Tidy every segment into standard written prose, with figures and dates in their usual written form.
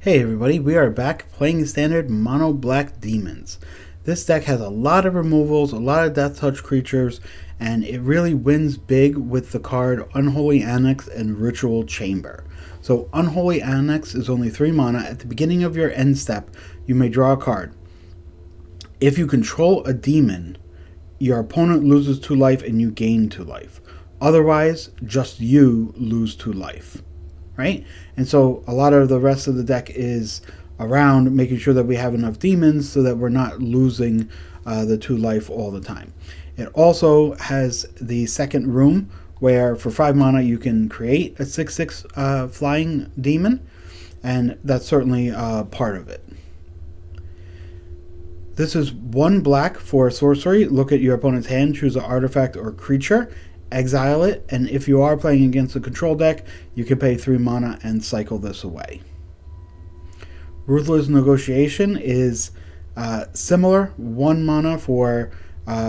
Hey everybody, we are back playing standard mono black demons. This deck has a lot of removals, a lot of death touch creatures, and it really wins big with the card Unholy Annex and Ritual Chamber. So Unholy Annex is only 3 mana. At the beginning of your end step, you may draw a card. If you control a demon, your opponent loses 2 life and you gain 2 life. Otherwise, just you lose 2 life. Right? And so a lot of the rest of the deck is around making sure that we have enough demons so that we're not losing the 2 life all the time. It also has the second room where for 5 mana you can create a 6/6 flying demon, and that's certainly part of it. This is 1 black for sorcery. Look at your opponent's hand, choose an artifact or creature, exile it, and if you are playing against a control deck, you can pay 3 mana and cycle this away. Ruthless Negotiation is similar, 1 mana for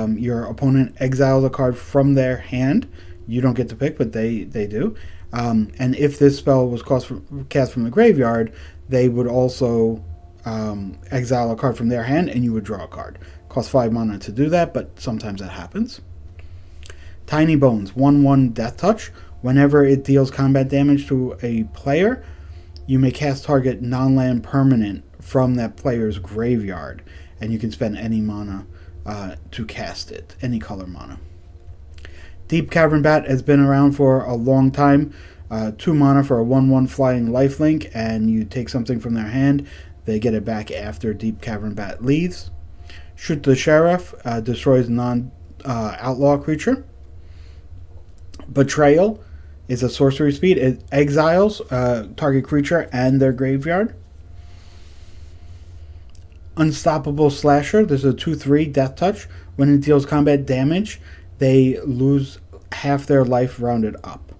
your opponent exiles a card from their hand. You don't get to pick, but they do. And if this spell was cast from the graveyard, they would also exile a card from their hand and you would draw a card. Costs 5 mana to do that, but sometimes that happens. Tiny Bones, 1/1 Death Touch. Whenever it deals combat damage to a player, you may cast target non-land permanent from that player's graveyard, and you can spend any mana to cast it, any color mana. Deep Cavern Bat has been around for a long time. 2 mana for a 1/1 flying lifelink, and you take something from their hand. They get it back after Deep Cavern Bat leaves. Shoot the Sheriff, destroys non-outlaw creature. Betrayal is a sorcery speed. It exiles target creature and their graveyard. Unstoppable Slasher. This is a 2/3 death touch. When it deals combat damage, they lose half their life rounded up.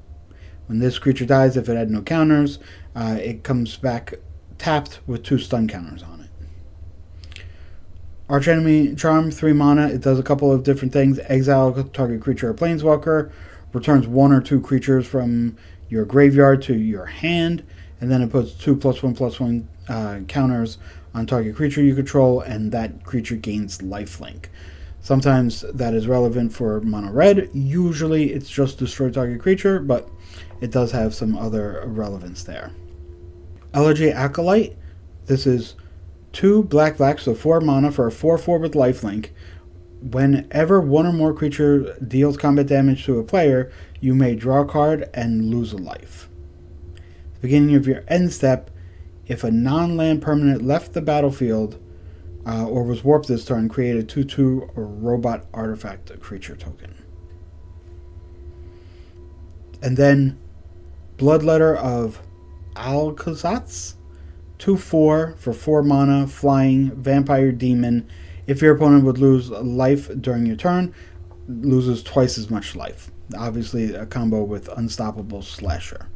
When this creature dies, if it had no counters, it comes back tapped with 2 stun counters on it. Archenemy Charm, 3 mana. It does a couple of different things. Exile target creature or planeswalker. Returns 1 or 2 creatures from your graveyard to your hand, and then it puts 2+1/+1 counters on target creature you control, and that creature gains lifelink. Sometimes that is relevant for mono red. Usually it's just destroy target creature, but it does have some other relevance there. Elegy Acolyte. This is 2 black, so 4 mana for a 4/4 with lifelink. Whenever 1 or more creature deals combat damage to a player, you may draw a card and lose a life. At the beginning of your end step, if a non-land permanent left the battlefield or was warped this turn, create a 2/2 robot artifact creature token. And then Bloodletter of Alcazatz, 2/4 for 4 mana, flying vampire demon. If your opponent would lose life during your turn, loses twice as much life. Obviously a combo with Unstoppable Slasher.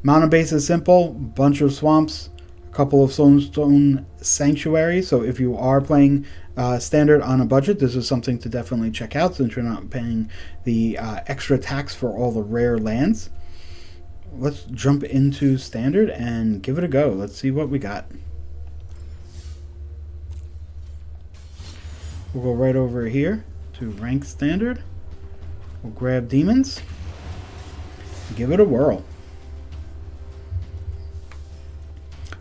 Mana base is simple, bunch of swamps, a couple of Soulstone Sanctuaries. So if you are playing standard on a budget, this is something to definitely check out since you're not paying the extra tax for all the rare lands. Let's jump into standard and give it a go. Let's see what we got. We'll go right over here to rank standard. We'll grab demons. Give it a whirl.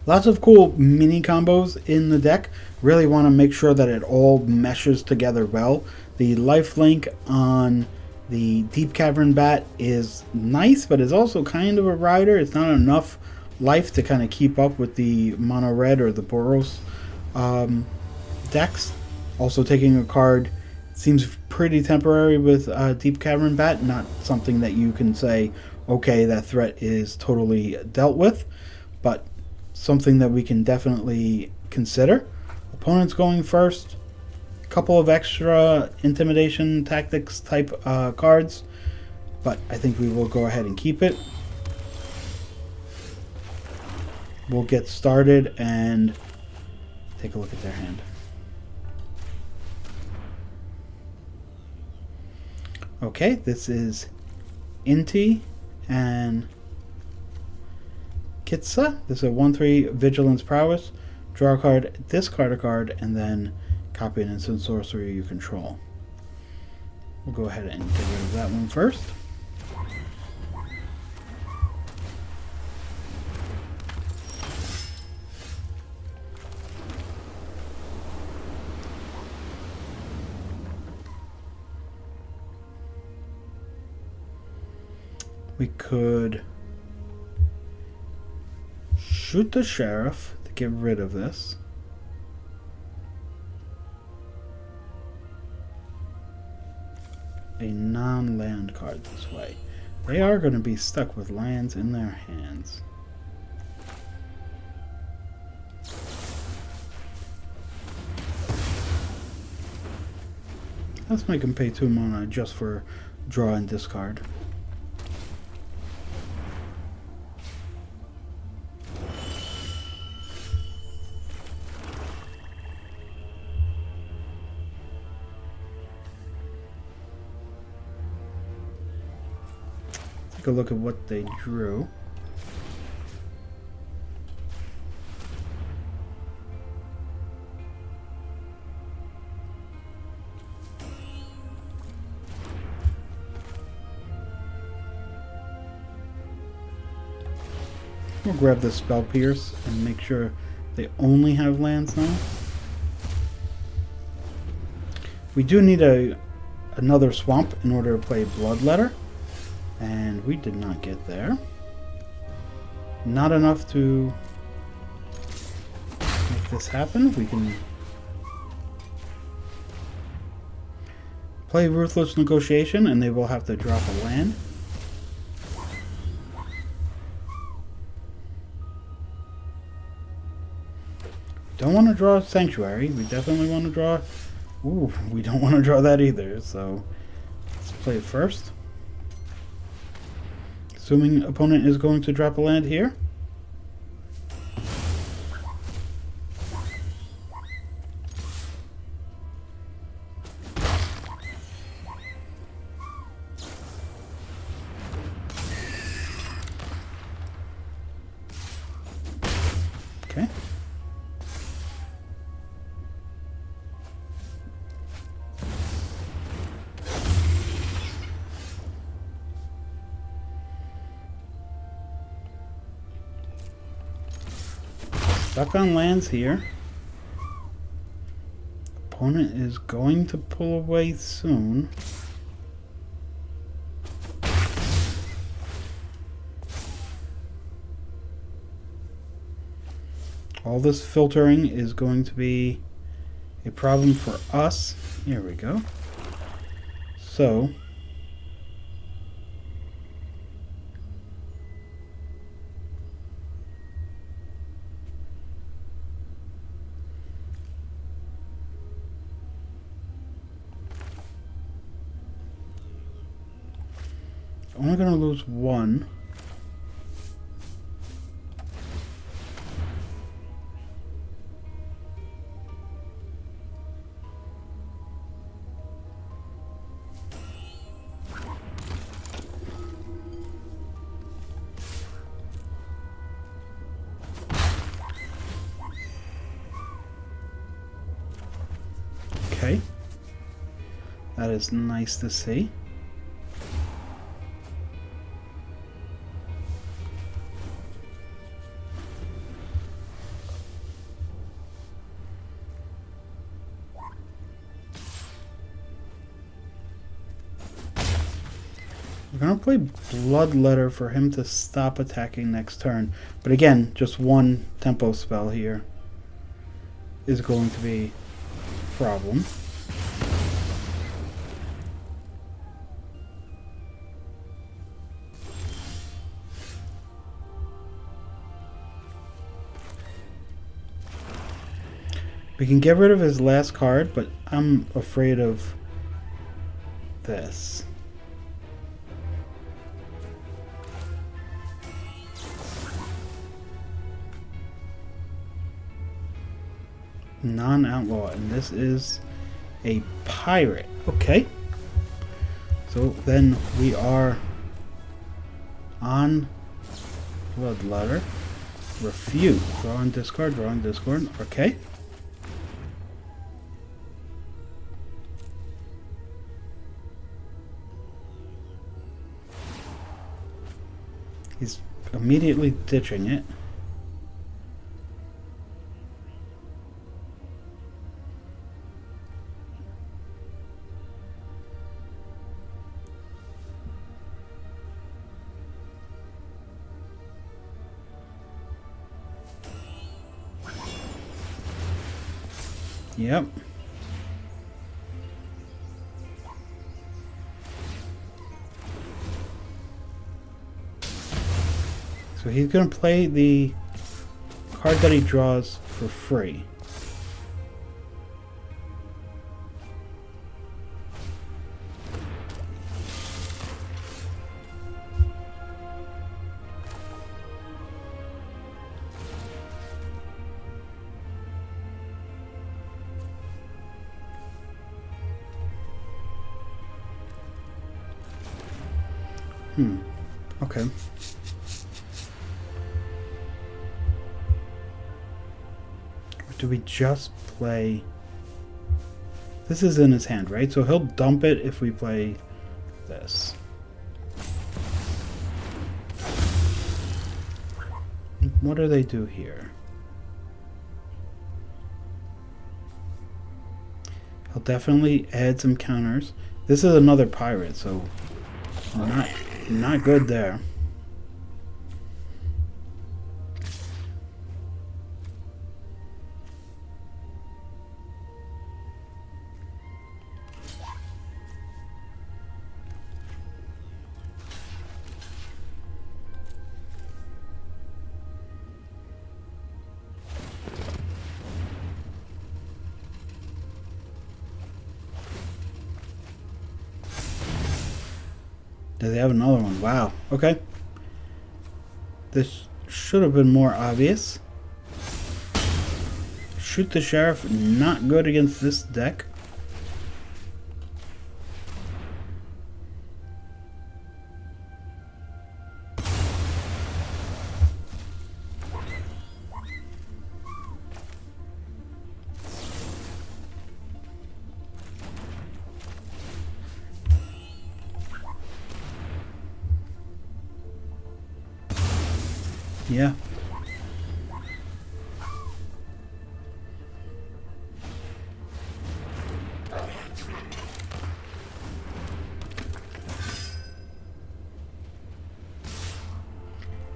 Lots of cool mini combos in the deck. Really want to make sure that it all meshes together well. The lifelink on the Deep Cavern Bat is nice, but it's also kind of a rider. It's not enough life to kind of keep up with the mono red or the Boros decks. Also taking a card seems pretty temporary with Deep Cavern Bat, not something that you can say, okay, that threat is totally dealt with, but something that we can definitely consider. Opponent's going first. A couple of extra intimidation tactics type cards, but I think we will go ahead and keep it. We'll get started and take a look at their hand. Okay, this is Inti and Kitsa. This is a 1/3 Vigilance Prowess. Draw a card, discard a card, and then copy an instant sorcery you control. We'll go ahead and get rid of that one first. We could shoot the sheriff to get rid of this. A non-land card this way. They are going to be stuck with lands in their hands. Let's make them pay 2 mana just for draw and discard. Take a look at what they drew. We'll grab the Spell Pierce and make sure they only have lands now. We do need another swamp in order to play Bloodletter, and we did not get there. Not enough to make this happen. We can play Ruthless Negotiation, and they will have to drop a land. Don't want to draw Sanctuary. We definitely want to draw... Ooh, we don't want to draw that either, so let's play it first. Assuming opponent is going to drop a land here. Okay. Stuck on lands here. Opponent is going to pull away soon. All this filtering is going to be a problem for us. Here we go. So only going to lose one. Okay. That is nice to see. We're going to play Bloodletter for him to stop attacking next turn. But again, just one tempo spell here is going to be a problem. We can get rid of his last card, but I'm afraid of this. Non-outlaw, and this is a pirate. Okay, so then we are on Bloodletter. Refute. Draw and discard, draw and discard. Okay. He's immediately ditching it. Yep. So he's going to play the card that he draws for free. Okay. Or do we just play... This is in his hand, right? So he'll dump it if we play this. What do they do here? He'll definitely add some counters. This is another pirate, so not good there. Do they have another one? Wow. Okay. This should have been more obvious. Shoot the Sheriff, not good against this deck. Yeah.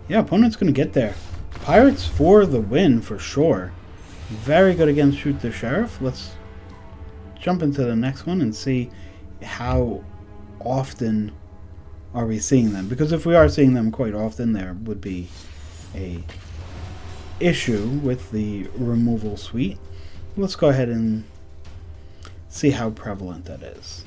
Yeah, opponent's going to get there. Pirates for the win, for sure. Very good against Shoot the Sheriff. Let's jump into the next one and see how often are we seeing them. Because if we are seeing them quite often, there would be a issue with the removal suite. Let's go ahead and see how prevalent that is.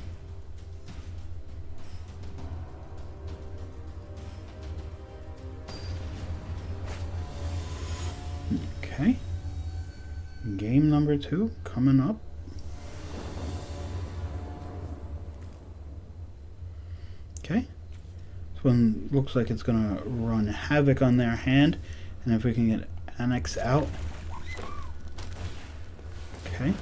Okay. Game number 2 coming up. Okay. This one looks like it's going to run havoc on their hand. And if we can get Annex out. Okay.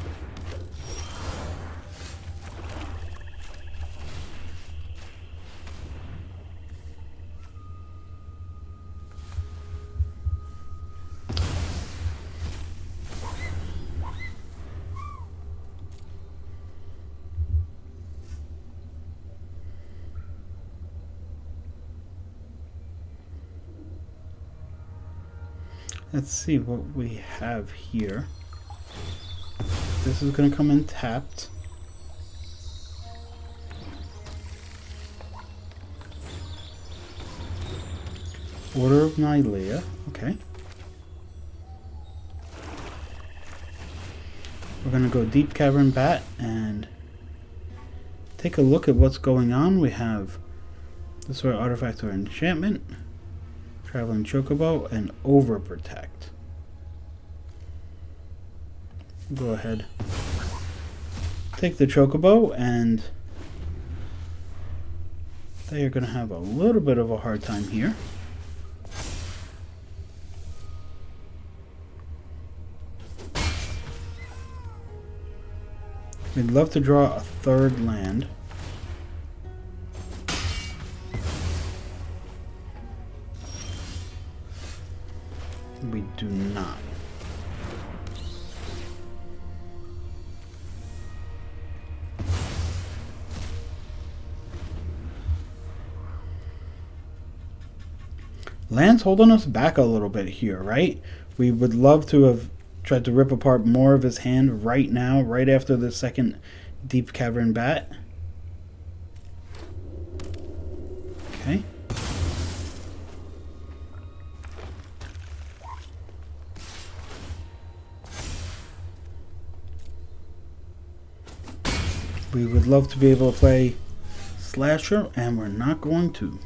Let's see what we have here. This is going to come in tapped. Order of Nylea. Okay. We're going to go Deep Cavern Bat and take a look at what's going on. We have this sort of artifact or enchantment. Traveling Chocobo, and Overprotect. Go ahead. Take the Chocobo, and they are going to have a little bit of a hard time here. We'd love to draw a third land. We do not. Land's holding us back a little bit here, right? We would love to have tried to rip apart more of his hand right now, right after the second Deep Cavern Bat. Okay. We would love to be able to play Slasher, and we're not going to.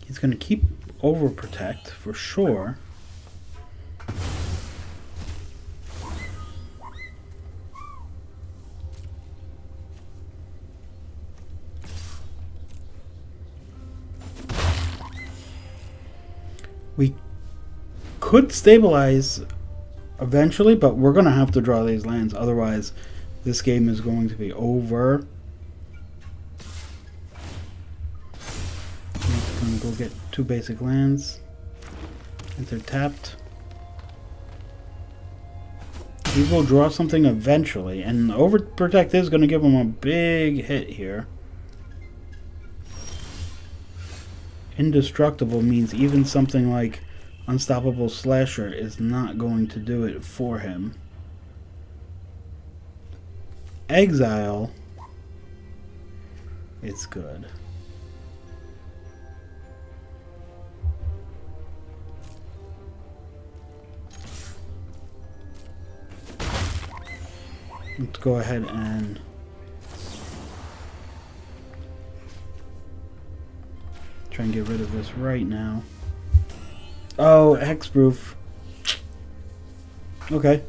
He's going to keep overprotect for sure. We could stabilize eventually, but we're going to have to draw these lands. Otherwise, this game is going to be over. I'm going to go get 2 basic lands. If they're tapped. He will draw something eventually, and Overprotect is going to give him a big hit here. Indestructible means even something like Unstoppable Slasher is not going to do it for him. Exile, it's good. Let's go ahead and try and get rid of this right now. Oh, hexproof. Okay.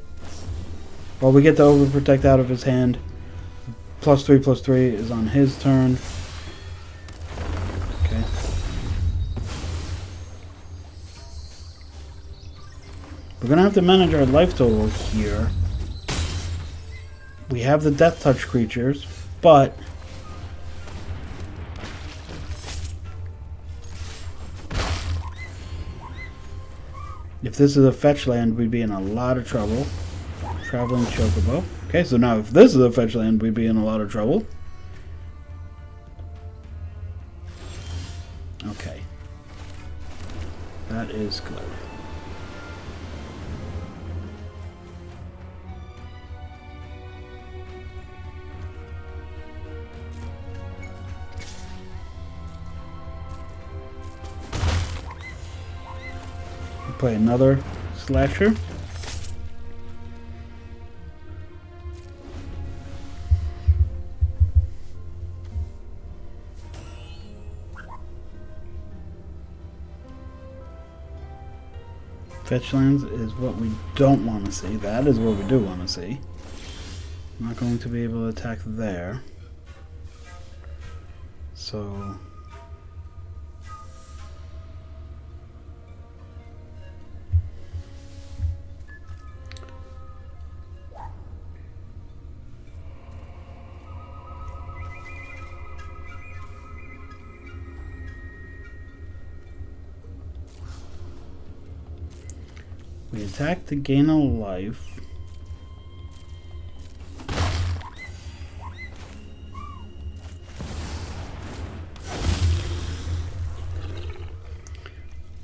Well, we get the Overprotect out of his hand. +3/+3 is on his turn. Okay. We're going to have to manage our life total here. We have the Death Touch creatures, but if this is a fetch land, we'd be in a lot of trouble. Traveling Chocobo. Okay, so now if this is a fetch land, we'd be in a lot of trouble. Okay. That is good. Play another Slasher. Fetch lands is what we don't want to see. That is what we do want to see. I'm not going to be able to attack there. So we attack to gain a life.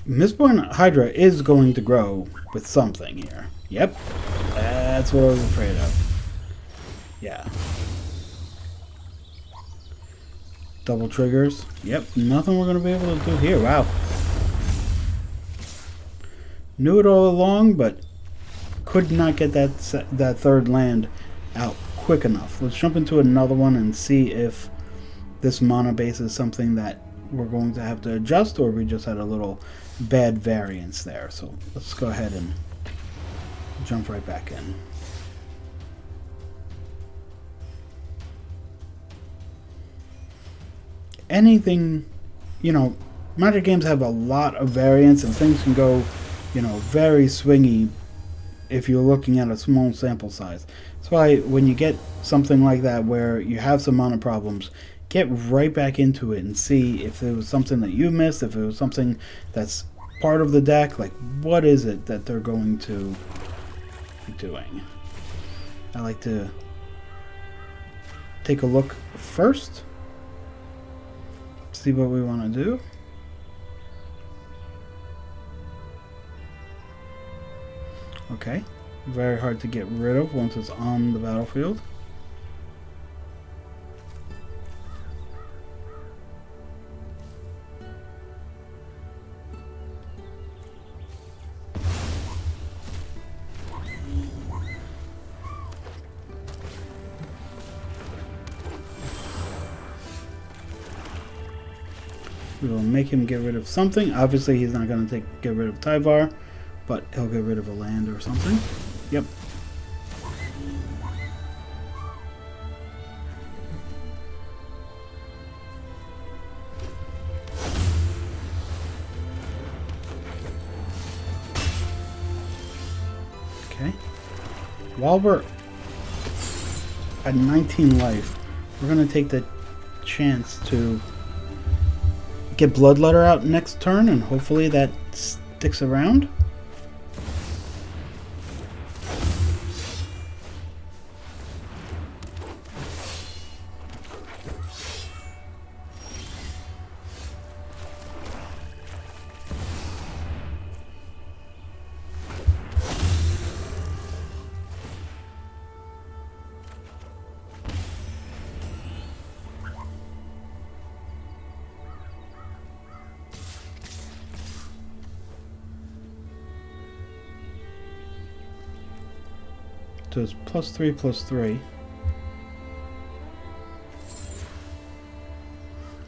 Mistborn Hydra is going to grow with something here. Yep. That's what I was afraid of. Yeah. Double triggers. Yep. Nothing we're going to be able to do here. Wow. Knew it all along, but could not get that third land out quick enough. Let's jump into another one and see if this mana base is something that we're going to have to adjust, or we just had a little bad variance there. So let's go ahead and jump right back in. Anything, you know, Magic games have a lot of variance and things can go, you know, very swingy if you're looking at a small sample size. That's why when you get something like that where you have some mana problems, get right back into it and see if there was something that you missed, if it was something that's part of the deck, like what is it that they're going to be doing. I like to take a look first, see what we want to do. Okay, very hard to get rid of once it's on the battlefield. We will make him get rid of something. Obviously, he's not going to get rid of Tyvar, but he'll get rid of a land or something. Yep. Okay. While we're at 19 life, we're going to take the chance to get Bloodletter out next turn, and hopefully that sticks around. So it's +3/+3.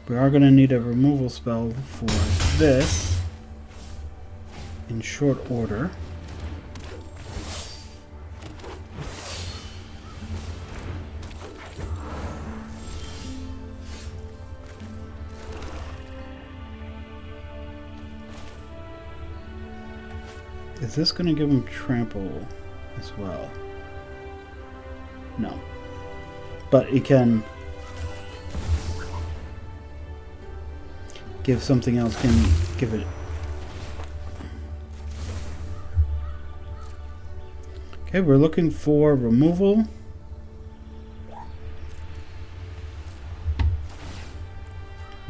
We are going to need a removal spell for this in short order. Is this going to give him trample as well? No. But it can give something else, can give it. Okay, we're looking for removal.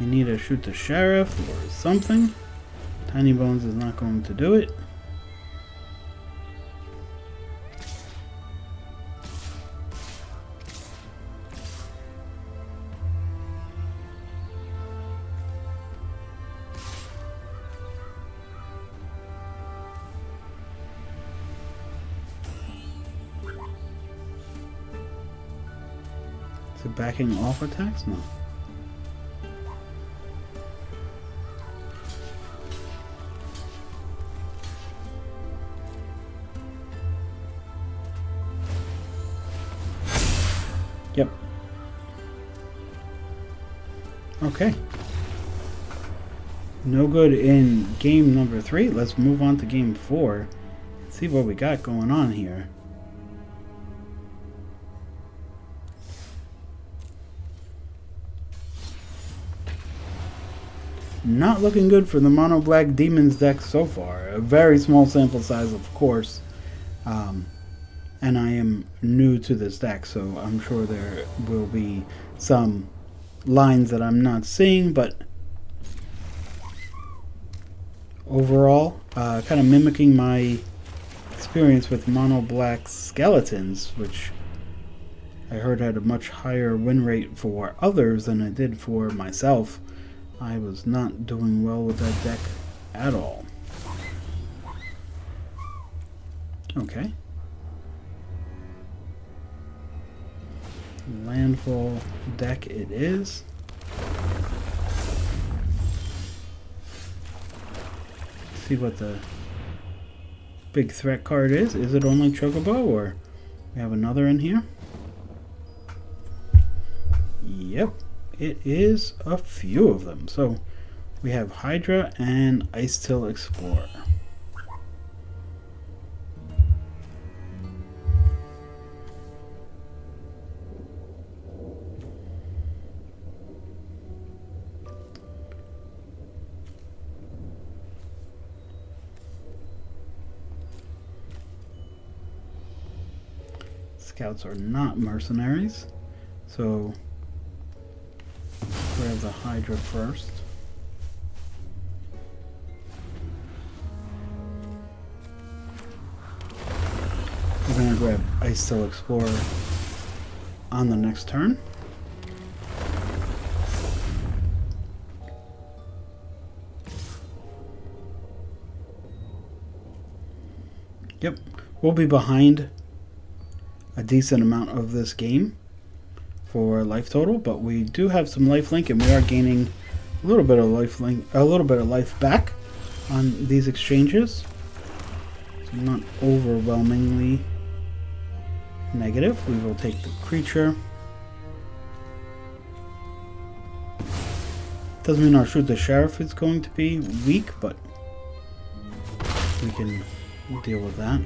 We need to shoot the sheriff or something. Tiny Bones is not going to do it. Is it backing off attacks? No. Yep. Okay. No good in game number 3. Let's move on to game 4. See what we got going on here. Not looking good for the Mono Black Demons deck so far. A very small sample size, of course. And I am new to this deck, so I'm sure there will be some lines that I'm not seeing, but overall, kind of mimicking my experience with Mono Black Skeletons, which I heard had a much higher win rate for others than it did for myself. I was not doing well with that deck at all. Okay. Landfall deck it is. See what the big threat card is. Is it only Chocobo, or we have another in here? Yep, it is a few of them. So we have Hydra and Ice-Till Explorer. Scouts are not mercenaries, so grab the Hydra first. We're going to grab Ice-Till Explorer on the next turn. Yep, we'll be behind a decent amount of this game for life total, but we do have some life link, and we are gaining a little bit of life back on these exchanges. So not overwhelmingly negative. We will take the creature. Doesn't mean our Shoot the Sheriff is going to be weak, but we'll deal with that.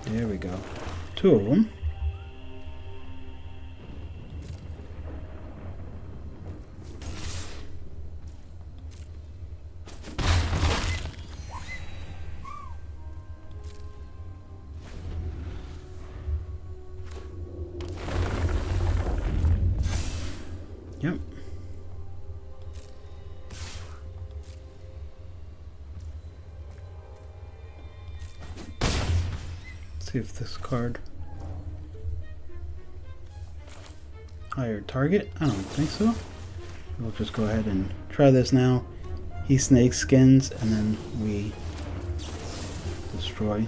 There we go. Two of them. Yep. See if this card higher target. I don't think so. We'll just go ahead and try this now. He snake skins and then we destroy.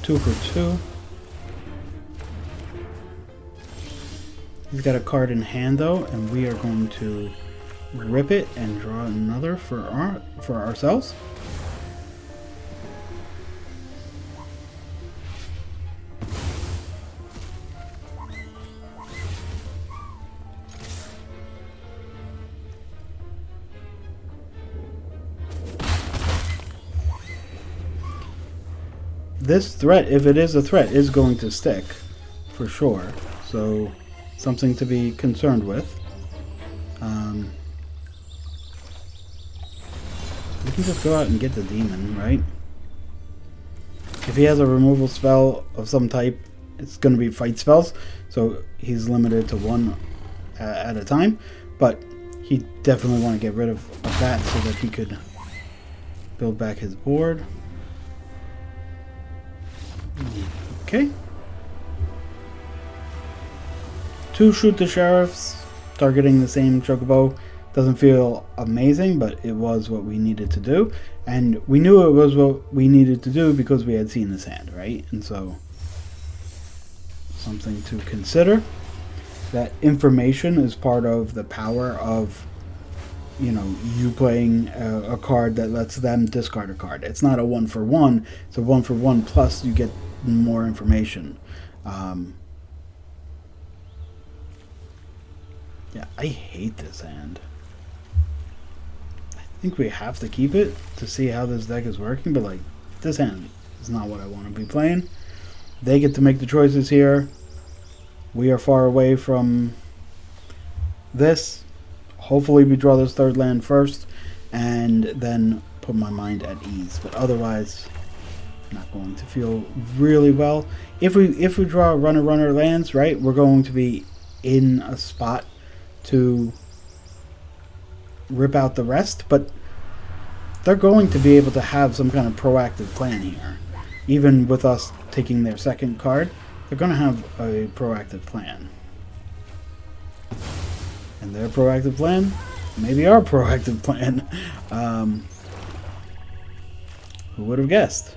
2 for 2. He's got a card in hand though, and we are going to rip it and draw another for ourselves. This threat, if it is a threat, is going to stick for sure. So something to be concerned with. We can just go out and get the demon, right? If he has a removal spell of some type, it's going to be fight spells, so he's limited to one at a time. But he definitely want to get rid of that so that he could build back his board. Okay. 2 Shoot the Sheriffs, targeting the same Chocobo. Doesn't feel amazing, but it was what we needed to do. And we knew it was what we needed to do because we had seen his hand, right? And so, something to consider. That information is part of the power of, you know, you playing a card that lets them discard a card. It's not a 1-for-1, it's a 1-for-1 plus you get more information. Yeah, I hate this hand. I think we have to keep it to see how this deck is working, but like, this hand is not what I want to be playing. They get to make the choices here. We are far away from this. Hopefully we draw this third land first and then put my mind at ease, but otherwise not going to feel really well. If we draw runner lands, right, we're going to be in a spot to rip out the rest, but they're going to be able to have some kind of proactive plan here. Even with us taking their second card, they're going to have a proactive plan. And their proactive plan, maybe our proactive plan. Who would have guessed?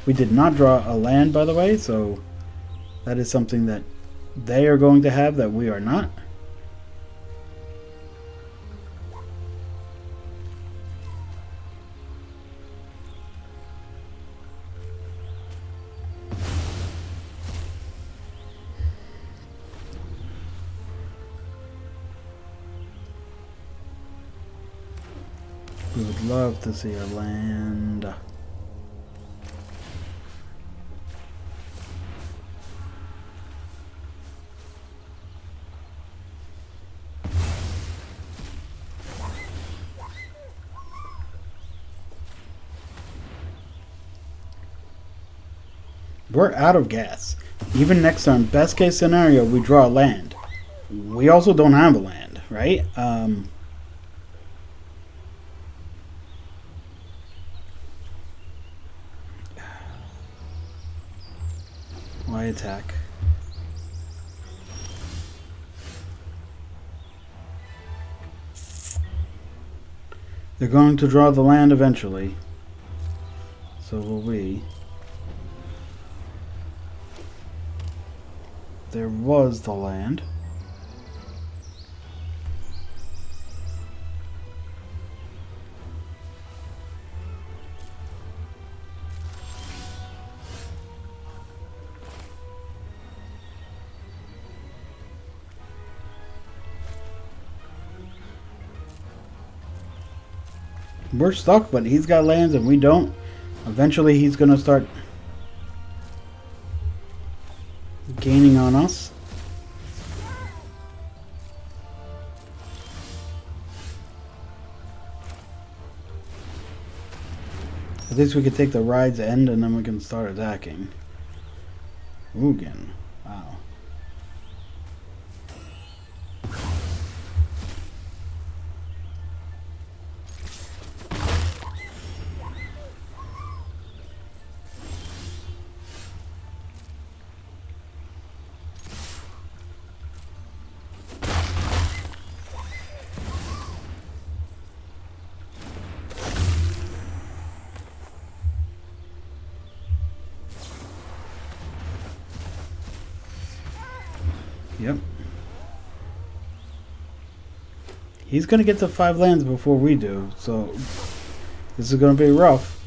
We did not draw a land, by the way, so that is something that they are going to have that we are not. We would love to see a land. We're out of gas. Even next turn, best case scenario, we draw a land. We also don't have a land, right? Why attack? They're going to draw the land eventually. So will we. There was the land. We're stuck, but he's got lands and we don't. Eventually he's going to start gaining on us. At least we could take the ride's end and then we can start attacking. Ugin. Wow. Yep. He's going to get to 5 lands before we do, so this is going to be rough.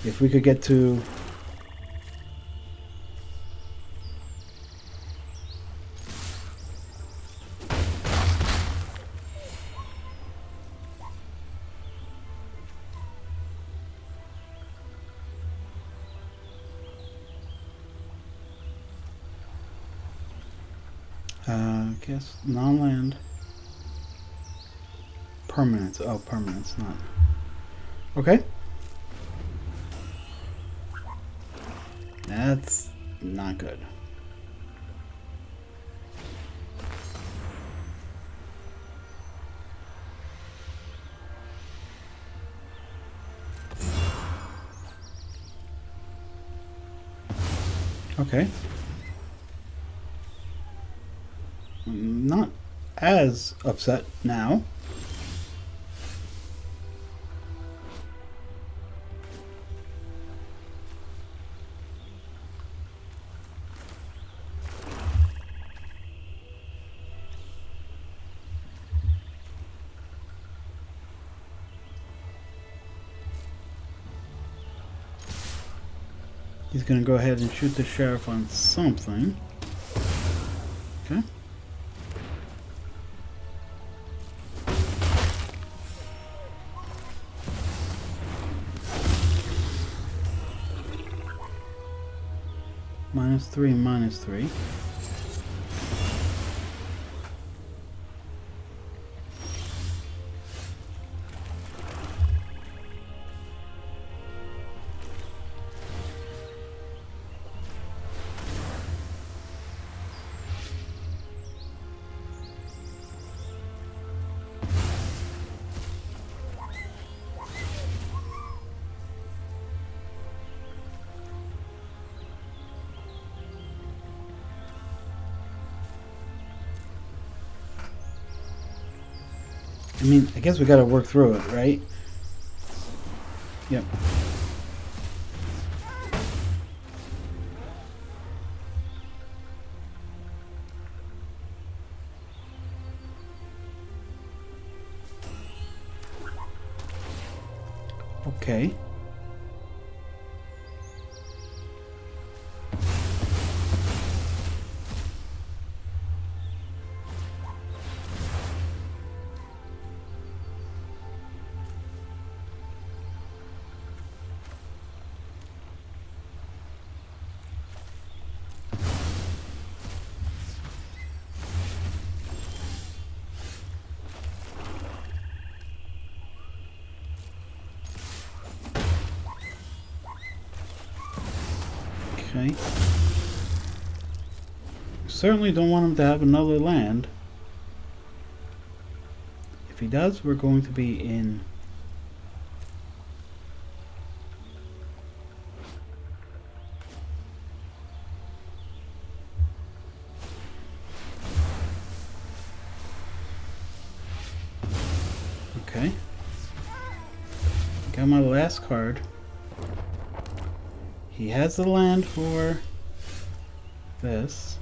If we could get to... I guess non-land. Permanence. Oh, permanence, not. Okay. That's not good. Okay. Not as upset now. He's going to go ahead and shoot the sheriff on something. Okay. -3, -3. I mean, I guess we gotta work through it, right? Yep. Okay. Okay. Certainly don't want him to have another land. If he does, we're going to be in. Okay. Got my last card. He has the land for this.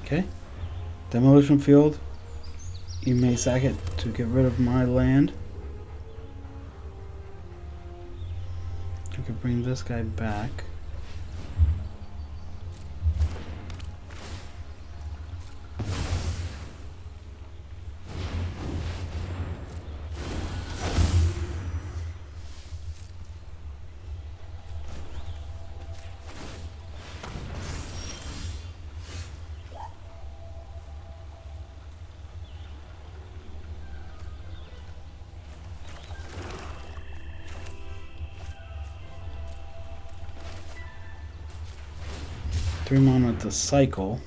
Okay. Demolition field. You may sack it to get rid of my land. You can bring this guy back. Three mana to cycle.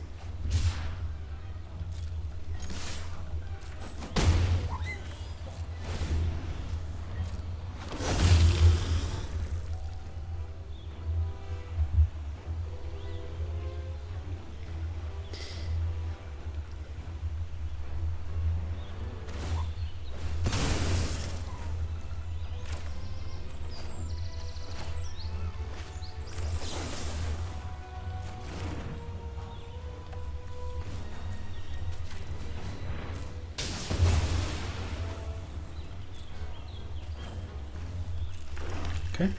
Okay.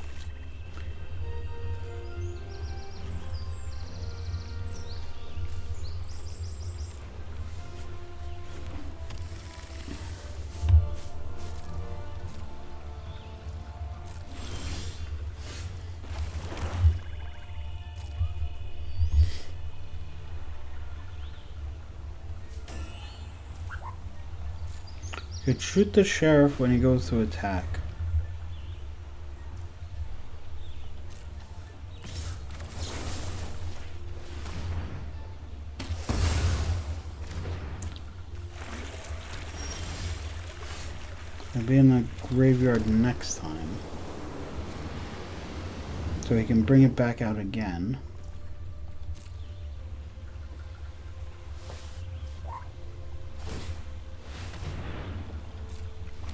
You could shoot the sheriff when he goes to attack. I'll be in the graveyard next time. So he can bring it back out again.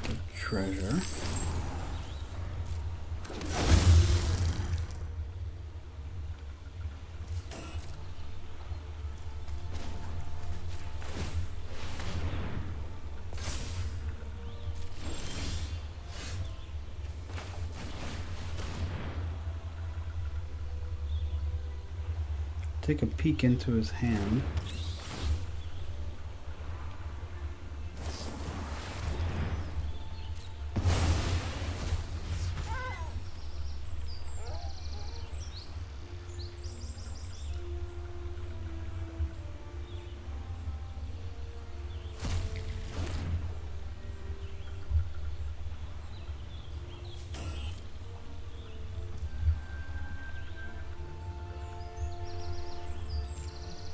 The treasure. Take a peek into his hand.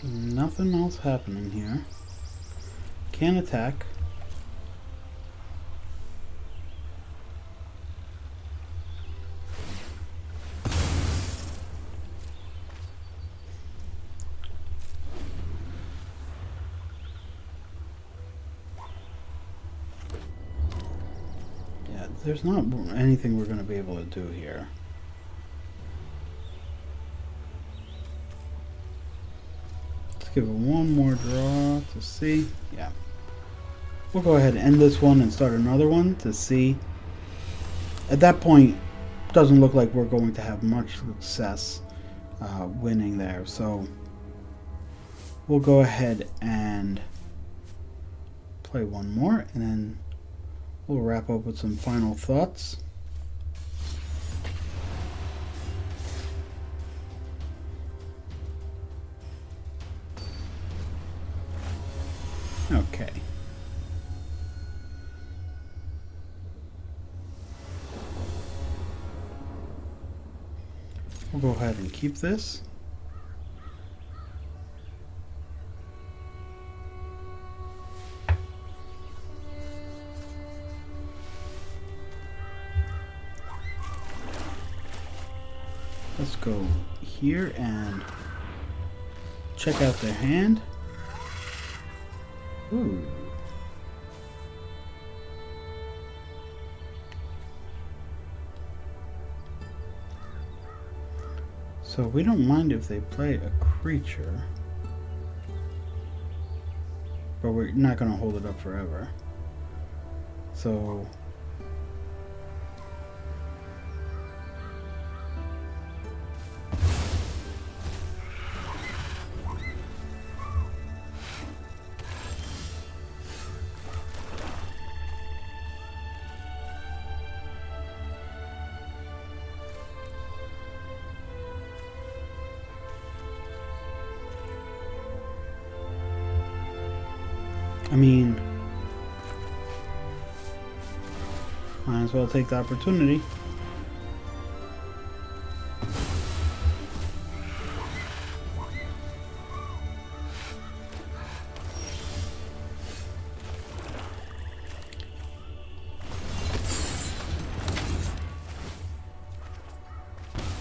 Nothing else happening here. Can't attack. Yeah, there's not anything we're going to be able to do here. Give it one more draw to see. Yeah. We'll go ahead and end this one and start another one to see. At that point, doesn't look like we're going to have much success winning there. So we'll go ahead and play one more and then we'll wrap up with some final thoughts. Okay. We'll go ahead and keep this. Let's go here and check out their hand. Ooh. So we don't mind if they play a creature, but we're not going to hold it up forever. So I mean, might as well take the opportunity.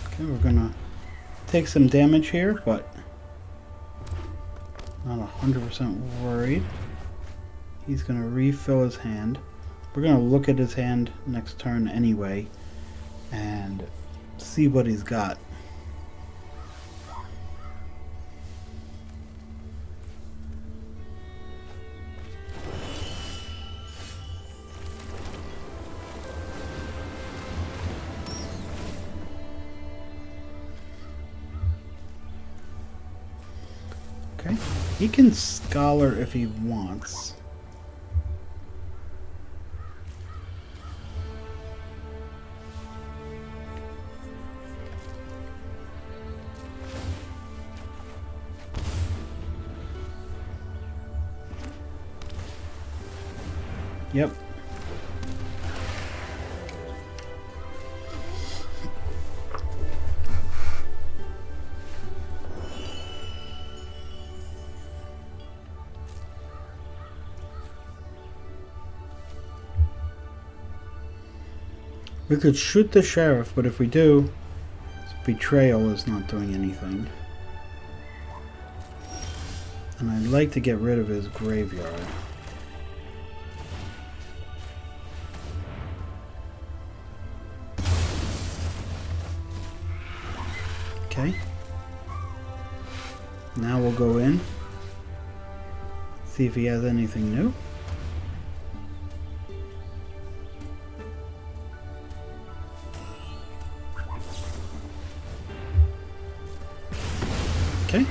Okay, we're gonna take some damage here, but not 100% worried. He's going to refill his hand. We're going to look at his hand next turn anyway and see what he's got. Okay, he can scholar if he wants. Yep. We could shoot the sheriff, but if we do, betrayal is not doing anything. And I'd like to get rid of his graveyard. Okay. Now we'll go in. See if he has anything new. Okay.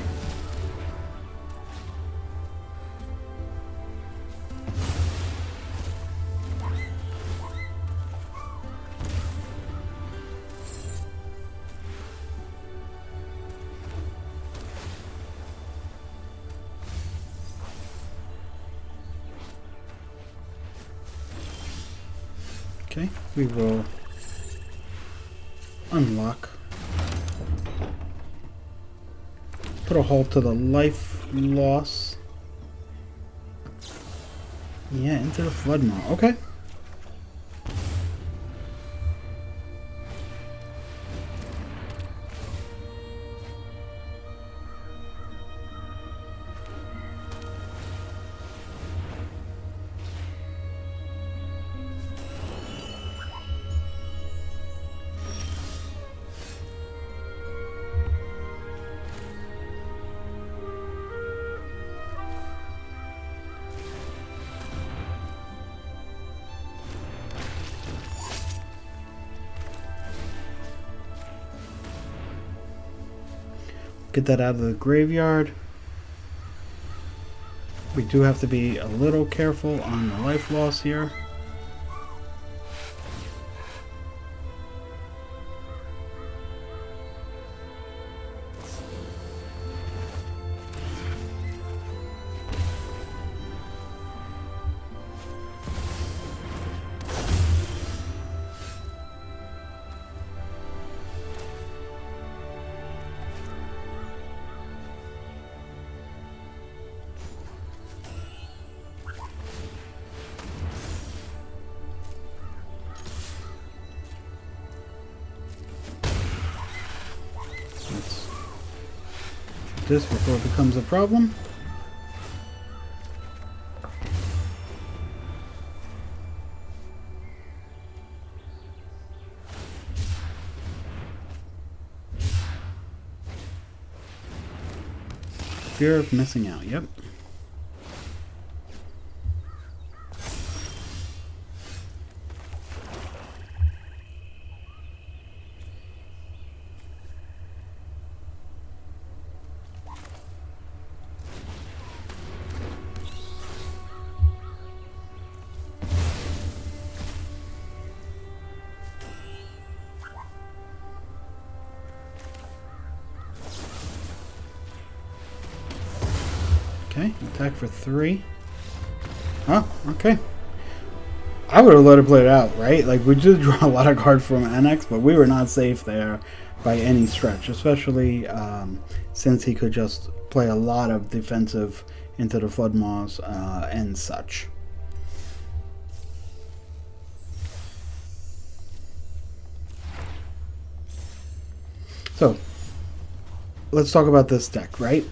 Okay, we will unlock put a halt to the life loss. Yeah, into the flood maw. Okay. Get that out of the graveyard. We do have to be a little careful on the life loss here. This before it becomes a problem. Fear of missing out, yep. Okay, attack for 3. Oh, okay. I would have let it play it out, right? Like, we did draw a lot of cards from Annex, but we were not safe there by any stretch, especially since he could just play a lot of defensive into the Flood Maws and such. So, let's talk about this deck, right?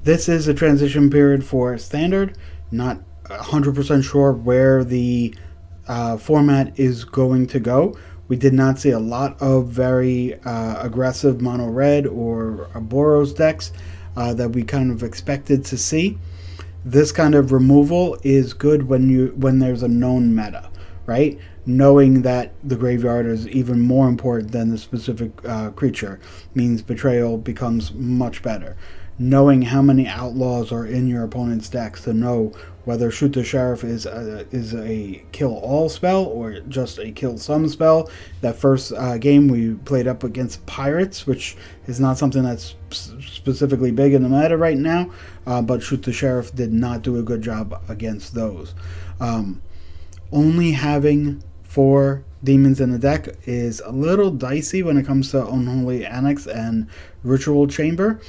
This is a transition period for Standard. Not 100% sure where the format is going to go. We did not see a lot of very aggressive mono red or Boros decks that we kind of expected to see. This kind of removal is good when there's a known meta, right? Knowing that the graveyard is even more important than the specific creature means betrayal becomes much better. Knowing how many outlaws are in your opponent's decks to know whether Shoot the Sheriff is a kill all spell or just a kill some spell. That first game we played up against Pirates, which is not something that's specifically big in the meta right now, but Shoot the Sheriff did not do a good job against those. Only having 4 demons in the deck is a little dicey when it comes to Unholy Annex and Ritual Chamber.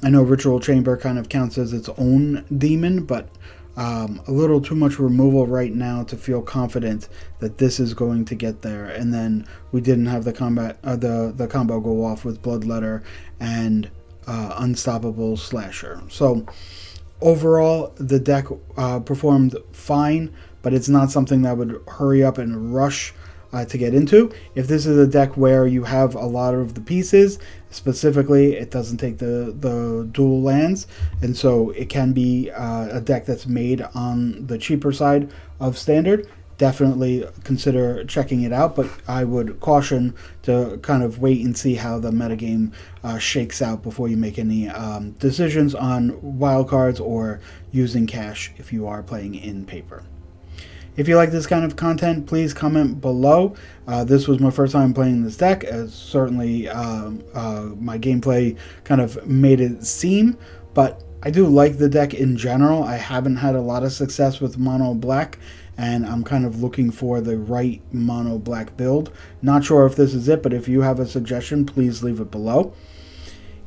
I know Ritual Chamber kind of counts as its own demon, but a little too much removal right now to feel confident that this is going to get there. And then we didn't have the combo go off with Bloodletter and Unstoppable Slasher. So overall, the deck performed fine, but it's not something that would hurry up and rush to get into. If this is a deck where you have a lot of the pieces, specifically it doesn't take the dual lands, and so it can be a deck that's made on the cheaper side of Standard, definitely consider checking it out, but I would caution to kind of wait and see how the metagame shakes out before you make any decisions on wildcards or using cash if you are playing in paper. If you like this kind of content, please comment below. This was my first time playing this deck, as certainly my gameplay kind of made it seem, but I do like the deck in general. I haven't had a lot of success with mono black, and I'm kind of looking for the right mono black build. Not sure if this is it, but if you have a suggestion, please leave it below.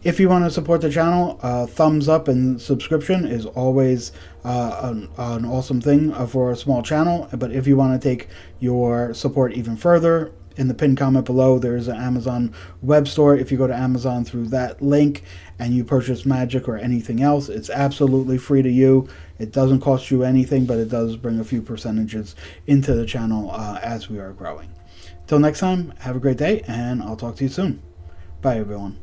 If you want to support the channel, thumbs up and subscription is always an awesome thing for a small channel. But if you want to take your support even further, in the pinned comment below, there is an Amazon web store. If you go to Amazon through that link and you purchase Magic or anything else, it's absolutely free to you. It doesn't cost you anything, but it does bring a few percentages into the channel as we are growing. Till next time, have a great day, and I'll talk to you soon. Bye, everyone.